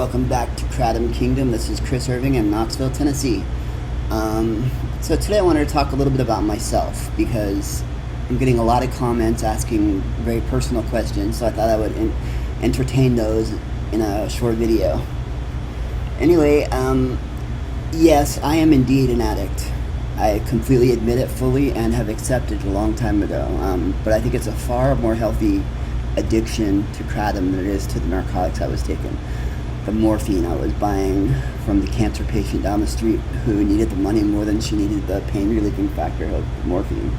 welcome back to Kratom Kingdom. This is Chris Irving in Knoxville, Tennessee. So today I wanted to talk a little bit about myself because I'm getting a lot of comments asking very personal questions, so I thought I would entertain those in a short video. Anyway, yes, I am indeed an addict. I completely admit it fully and have accepted a long time ago, but I think it's a far more healthy addiction to kratom than it is to the narcotics I was taking. The morphine I was buying from the cancer patient down the street who needed the money more than she needed the pain relieving factor of morphine.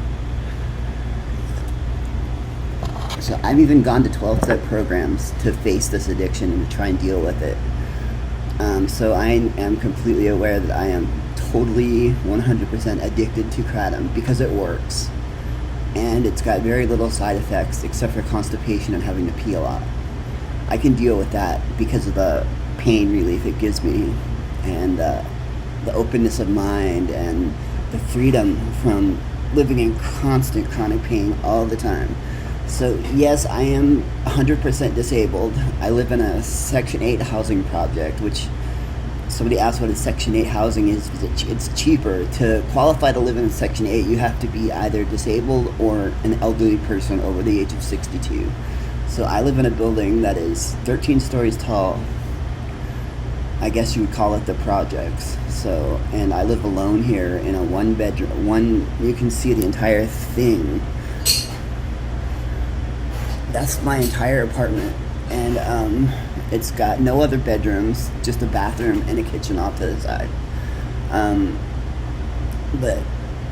So I've even gone to 12-step programs to face this addiction and to try and deal with it. So I am completely aware that I am totally 100% addicted to kratom because it works. And it's got very little side effects except for constipation and having to pee a lot. I can deal with that because of the pain relief it gives me and the openness of mind and the freedom from living in constant chronic pain all the time. So yes, I am 100% disabled. I live in a Section 8 housing project, which somebody asked what a Section 8 housing is. It's cheaper. To qualify to live in Section 8, you have to be either disabled or an elderly person over the age of 62. So I live in a building that is 13 stories tall. I guess you would call it the projects. So, and I live alone here in a one-bedroom, you can see the entire thing. That's my entire apartment. And it's got no other bedrooms, just a bathroom and a kitchen off to the side. But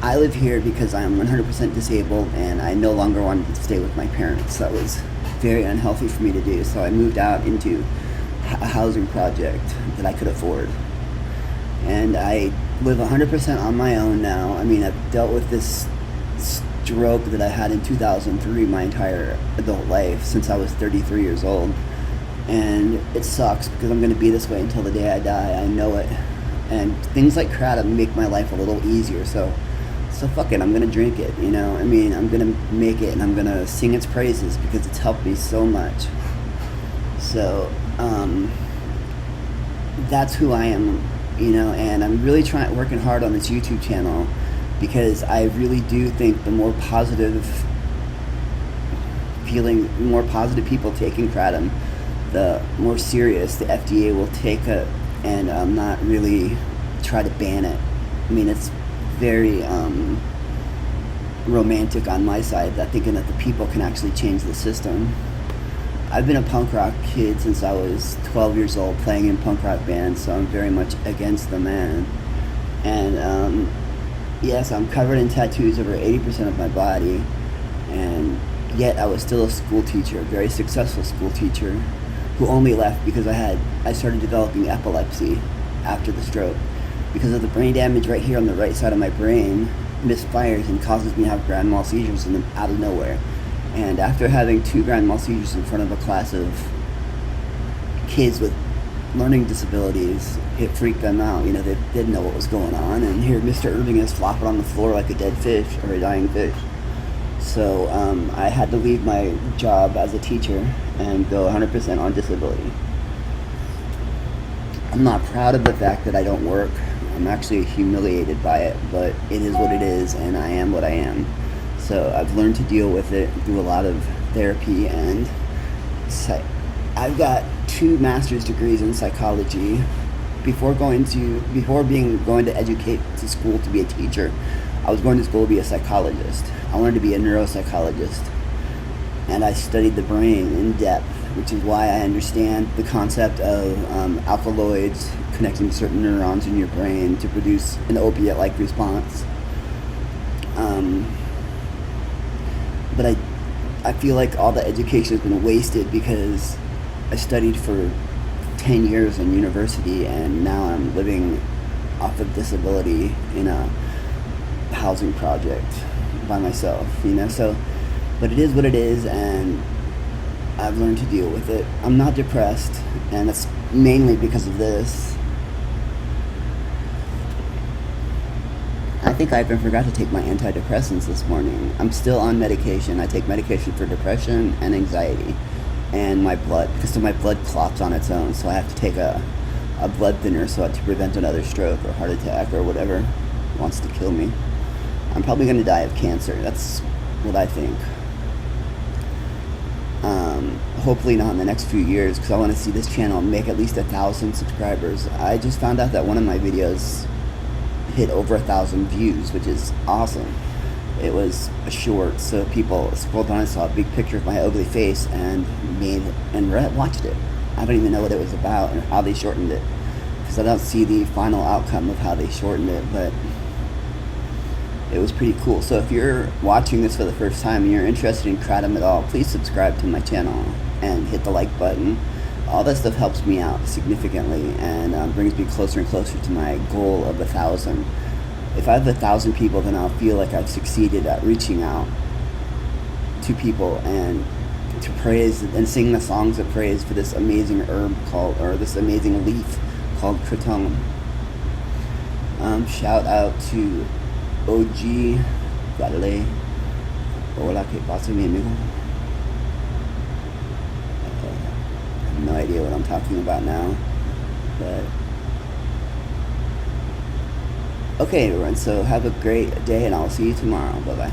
I live here because I am 100% disabled and I no longer wanted to stay with my parents. That was very unhealthy for me to do. So I moved out into a housing project that I could afford. And I live 100% on my own now. I mean, I've dealt with this stroke that I had in 2003 my entire adult life since I was 33 years old. And it sucks because I'm going to be this way until the day I die. I know it. And things like kratom make my life a little easier. So fuck it, I'm going to drink it, you know? I mean, I'm going to make it and I'm going to sing its praises because it's helped me so much. So, that's who I am, you know, and I'm really working hard on this YouTube channel because I really do think the more positive people taking kratom, the more serious the FDA will take it and not really try to ban it. I mean, it's very romantic on my side, that thinking that the people can actually change the system. I've been a punk rock kid since I was 12 years old, playing in punk rock bands, so I'm very much against the man. And yes, I'm covered in tattoos over 80% of my body, and yet I was still a school teacher, a very successful school teacher, who only left because I started developing epilepsy after the stroke. Because of the brain damage right here on the right side of my brain misfires and causes me to have grand mal seizures out of nowhere. And after having 2 grand mal seizures in front of a class of kids with learning disabilities, it freaked them out. You know, they didn't know what was going on. And here Mr. Irving is flopping on the floor like a dead fish or a dying fish. So I had to leave my job as a teacher and go 100% on disability. I'm not proud of the fact that I don't work. I'm actually humiliated by it, but it is what it is, and I am what I am. So I've learned to deal with it through a lot of therapy, and I've got 2 master's degrees in psychology. Before going to educate to school to be a teacher, I was going to school to be a psychologist. I wanted to be a neuropsychologist, and I studied the brain in depth, which is why I understand the concept of alkaloids connecting to certain neurons in your brain to produce an opiate-like response. But I feel like all the education has been wasted because I studied for 10 years in university and now I'm living off of disability in a housing project by myself, you know? So, but it is what it is, and I've learned to deal with it. I'm not depressed, and it's mainly because of this. I think I even forgot to take my antidepressants this morning. I'm still on medication. I take medication for depression and anxiety. and my blood, because my blood clots on its own, so I have to take a blood thinner to prevent another stroke or heart attack or whatever wants to kill me. I'm probably going to die of cancer. That's what I think. Hopefully not in the next few years, because I want to see this channel make at least 1,000 subscribers. I just found out that one of my videos hit over 1,000 views, which is awesome. It was a short, so people scrolled down and saw a big picture of my ugly face and watched it. I don't even know what it was about or how they shortened it, because I don't see the final outcome of how they shortened it, but it was pretty cool. So if you're watching this for the first time and you're interested in Kratom at all, please subscribe to my channel and hit the like button. All that stuff helps me out significantly and brings me closer and closer to my goal of 1,000. If I have 1,000 people, then I'll feel like I've succeeded at reaching out to people and to praise and sing the songs of praise for this amazing herb or this amazing leaf called Kratom. Shout out to OG, Vale, hola, ¿qué pasa, mi amigo? I have no idea what I'm talking about now, but okay, everyone, so have a great day, and I'll see you tomorrow. Bye-bye.